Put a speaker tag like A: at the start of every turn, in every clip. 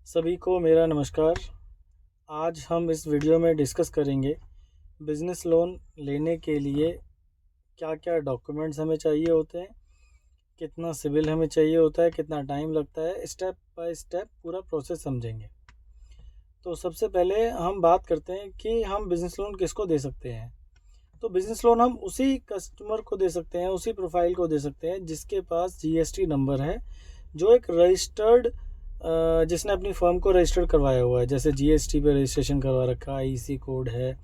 A: सभी को मेरा नमस्कार। आज हम इस वीडियो में डिस्कस करेंगे बिज़नेस लोन लेने के लिए क्या क्या डॉक्यूमेंट्स हमें चाहिए होते हैं, कितना सिबिल हमें चाहिए होता है, कितना टाइम लगता है। स्टेप बाय स्टेप पूरा प्रोसेस समझेंगे। तो सबसे पहले हम बात करते हैं कि हम बिज़नेस लोन किसको दे सकते हैं। तो बिज़नेस लोन हम उसी कस्टमर को दे सकते हैं, उसी प्रोफाइल को दे सकते हैं जिसके पास जीएसटी नंबर है, जो एक रजिस्टर्ड जिसने अपनी फर्म को रजिस्टर्ड करवाया हुआ है। जैसे जीएसटी पे रजिस्ट्रेशन करवा रखा है, आईसी कोड है।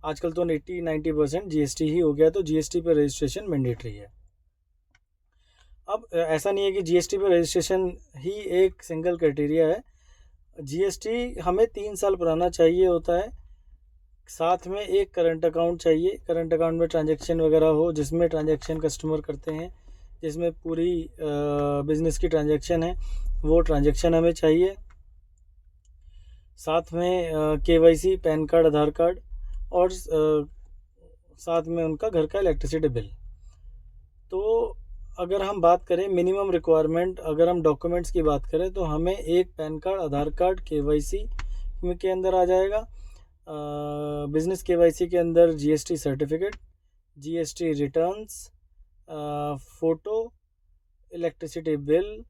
A: आजकल तो 80-90% जीएसटी ही हो गया, तो जीएसटी पे रजिस्ट्रेशन मैंडेटरी है। अब ऐसा नहीं है कि जीएसटी पे रजिस्ट्रेशन ही एक सिंगल क्राइटेरिया है। जीएसटी हमें 3 साल पुराना चाहिए होता है। साथ में एक करंट अकाउंट चाहिए। करंट अकाउंट में ट्रांजैक्शन वगैरह हो, जिसमें ट्रांजैक्शन कस्टमर करते हैं, जिसमें पूरी बिज़नेस की ट्रांजैक्शन है, वो ट्रांजैक्शन हमें चाहिए। साथ में केवाईसी, पैन कार्ड, आधार कार्ड और साथ में उनका घर का इलेक्ट्रिसिटी बिल। तो अगर हम बात करें मिनिमम रिक्वायरमेंट, अगर हम डॉक्यूमेंट्स की बात करें तो हमें एक पैन कार्ड, आधार कार्ड केवाईसी के अंदर आ जाएगा। बिज़नेस केवाईसी के अंदर GST certificate, GST returns, photo, electricity bill,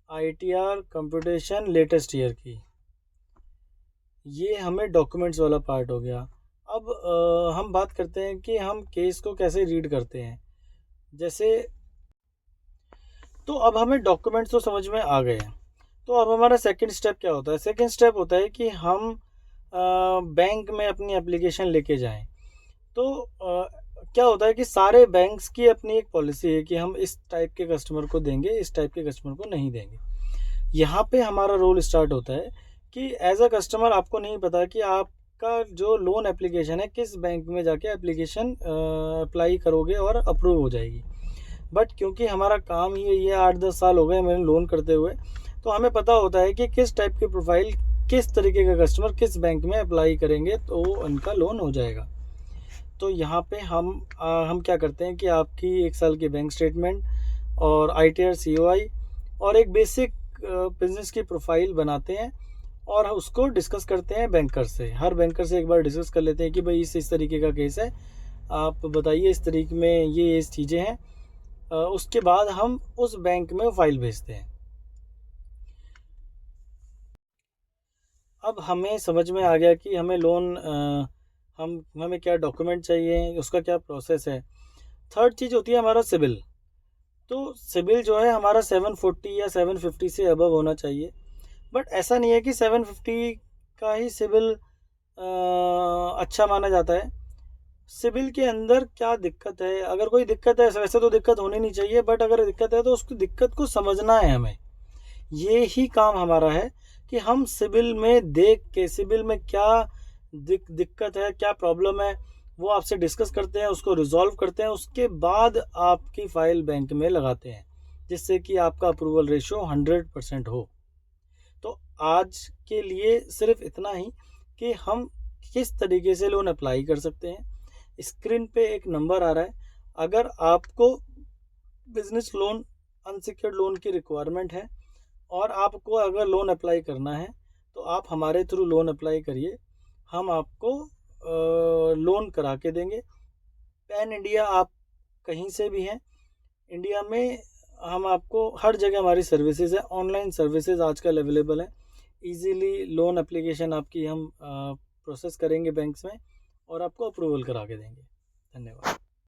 A: ITR, computation latest year की। ये हमें डॉक्यूमेंट्स वाला पार्ट हो गया। अब हम बात करते हैं कि हम केस को कैसे रीड करते हैं। जैसे तो अब हमें डॉक्यूमेंट्स तो समझ में आ गए हैं। तो अब हमारा सेकंड स्टेप क्या होता है? सेकंड स्टेप होता है कि हम बैंक में अपनी एप्लीकेशन लेके जाएं। तो क्या होता है कि सारे बैंक्स की अपनी एक पॉलिसी है कि हम इस टाइप के कस्टमर को देंगे, इस टाइप के कस्टमर को नहीं देंगे। यहाँ पे हमारा रोल स्टार्ट होता है कि एज अ कस्टमर आपको नहीं पता कि आपका जो लोन एप्लीकेशन है किस बैंक में जाके एप्लीकेशन अप्लाई करोगे और अप्रूव हो जाएगी। बट क्योंकि हमारा काम ही यही है, 8-10 साल हो गए मैंने लोन करते हुए, तो हमें पता होता है कि किस टाइप की प्रोफाइल, किस तरीके का कस्टमर किस बैंक में अप्लाई करेंगे तो उनका लोन हो जाएगा। तो यहाँ पे हम क्या करते हैं कि आपकी 1 साल की बैंक स्टेटमेंट और आईटीआर, सीओआई और एक बेसिक बिजनेस की प्रोफाइल बनाते हैं और उसको डिस्कस करते हैं बैंकर से। हर बैंकर से एक बार डिस्कस कर लेते हैं कि भाई इस तरीके का केस है, आप बताइए इस तरीके में ये चीज़ें हैं। उसके बाद हम उस बैंक में फाइल भेजते हैं। अब हमें समझ में आ गया कि हमें लोन हमें क्या डॉक्यूमेंट चाहिए, उसका क्या प्रोसेस है। थर्ड चीज़ होती है हमारा सिबिल। तो सिबिल जो है हमारा 740 या 750 से अबव होना चाहिए। बट ऐसा नहीं है कि 750 का ही सिबिल अच्छा माना जाता है। सिबिल के अंदर क्या दिक्कत है, अगर कोई दिक्कत है, वैसे तो दिक्कत होनी नहीं चाहिए, बट अगर दिक्कत है तो उसकी दिक्कत को समझना है हमें। ये ही काम हमारा है कि हम सिबिल में देख के सिबिल में क्या दिक्कत है, क्या प्रॉब्लम है, वो आपसे डिस्कस करते हैं, उसको रिजॉल्व करते हैं। उसके बाद आपकी फ़ाइल बैंक में लगाते हैं, जिससे कि आपका अप्रूवल रेशो 100% हो। तो आज के लिए सिर्फ इतना ही कि हम किस तरीके से लोन अप्लाई कर सकते हैं। स्क्रीन पे एक नंबर आ रहा है। अगर आपको बिजनेस लोन, अनसिक्योर्ड लोन की रिक्वायरमेंट है और आपको अगर लोन अप्लाई करना है तो आप हमारे थ्रू लोन अप्लाई करिए। हम आपको लोन करा के देंगे। पैन इंडिया आप कहीं से भी हैं इंडिया में, हम आपको हर जगह हमारी सर्विसेज है। ऑनलाइन सर्विसेज आजकल अवेलेबल है। इजीली लोन एप्लीकेशन आपकी हम प्रोसेस करेंगे बैंक्स में और आपको अप्रूवल करा के देंगे। धन्यवाद।